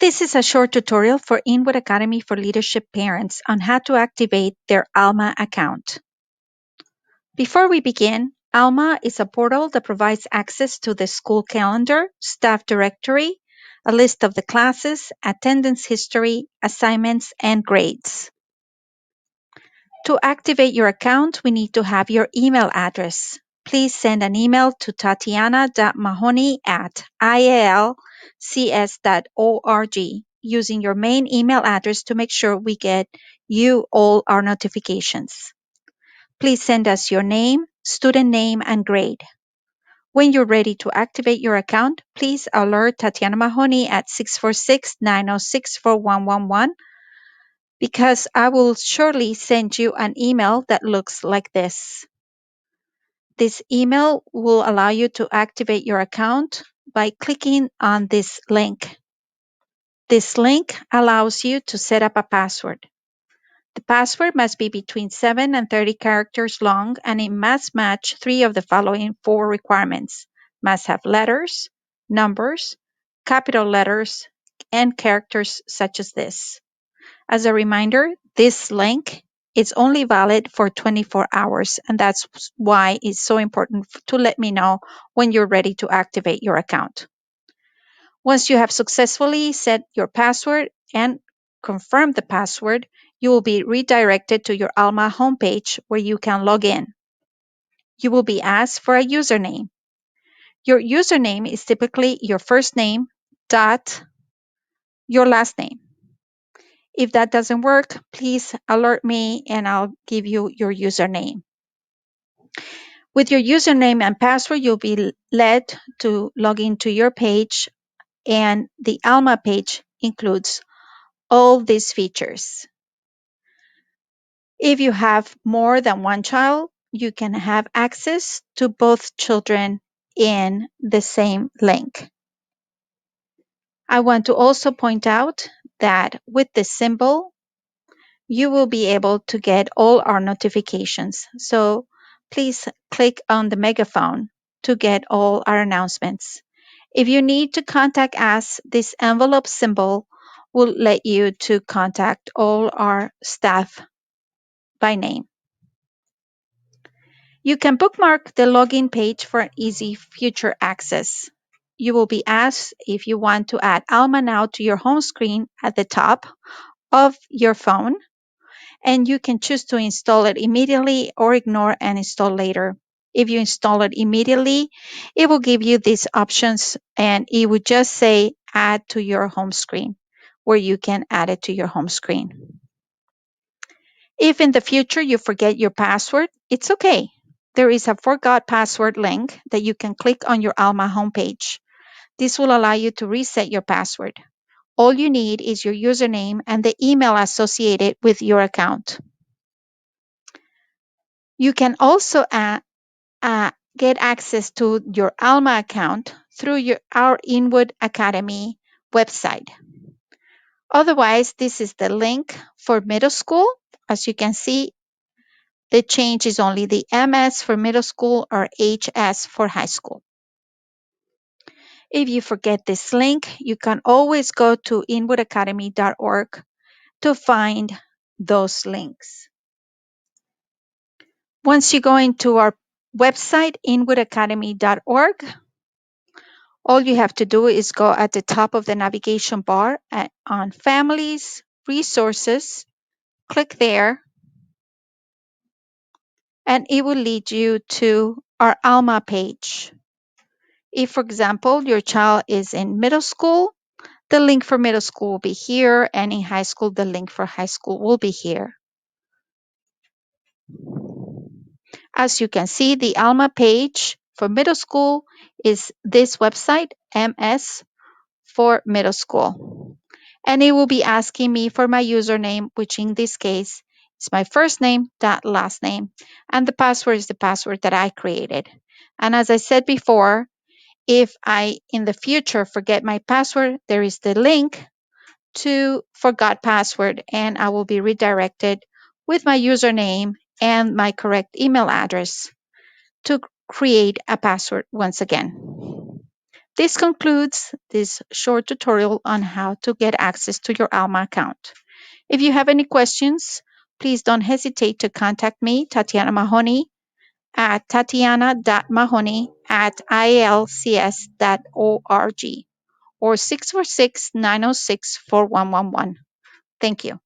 This is a short tutorial for Inwood Academy for Leadership parents on how to activate their Alma account. Before we begin, Alma is a portal that provides access to the school calendar, staff directory, a list of the classes, attendance history, assignments, and grades. To activate your account, we need to have your email address. Please send an email to tatiana.mahoney@ialcs.org using your main email address to make sure we get you all our notifications. Please send us your name, student name, and grade. When you're ready to activate your account, please alert Tatiana Mahoney at 646-906-4111 because I will surely send you an email that looks like this. This email will allow you to activate your account by clicking on this link. This link allows you to set up a password. The password must be between 7 and 30 characters long, and it must match 3 of the following 4 requirements. Must have letters, numbers, capital letters, and characters such as this. As a reminder, this link is only valid for 24 hours, and that's why it's so important to let me know when you're ready to activate your account. Once you have successfully set your password and confirmed the password, you will be redirected to your Alma homepage where you can log in. You will be asked for a username. Your username is typically your first name dot your last name. If that doesn't work, please alert me and I'll give you your username. With your username and password, you'll be led to log into your page, and the Alma page includes all these features. If you have more than one child, you can have access to both children in the same link. I want to also point out that with this symbol, you will be able to get all our notifications. So please click on the megaphone to get all our announcements. If you need to contact us, this envelope symbol will let you to contact all our staff by name. You can bookmark the login page for easy future access. You will be asked if you want to add Alma now to your home screen at the top of your phone, and you can choose to install it immediately or ignore and install later. If you install it immediately, it will give you these options and it would just say add to your home screen, where you can add it to your home screen. If in the future you forget your password, it's okay. There is a forgot password link that you can click on your Alma homepage. This will allow you to reset your password. All you need is your username and the email associated with your account. You can also get access to your Alma account through our Inwood Academy website. Otherwise, this is the link for middle school. As you can see, the change is only the MS for middle school or HS for high school. If you forget this link, you can always go to inwoodacademy.org to find those links. Once you go into our website, inwoodacademy.org, all you have to do is go at the top of the navigation bar on Families, Resources, click there, and it will lead you to our Alma page. If, for example, your child is in middle school, the link for middle school will be here, and in high school, the link for high school will be here. As you can see, the Alma page for middle school is this website, MS for middle school. And it will be asking me for my username, which in this case is my first name, dot last name. And the password is the password that I created. And as I said before, if I in the future forget my password, there is the link to forgot password, and I will be redirected with my username and my correct email address to create a password once again. This concludes this short tutorial on how to get access to your Alma account. If you have any questions, please don't hesitate to contact me, Tatiana Mahoney, at tatiana.mahoney@ielcs.org or 646-906-4111. Thank you.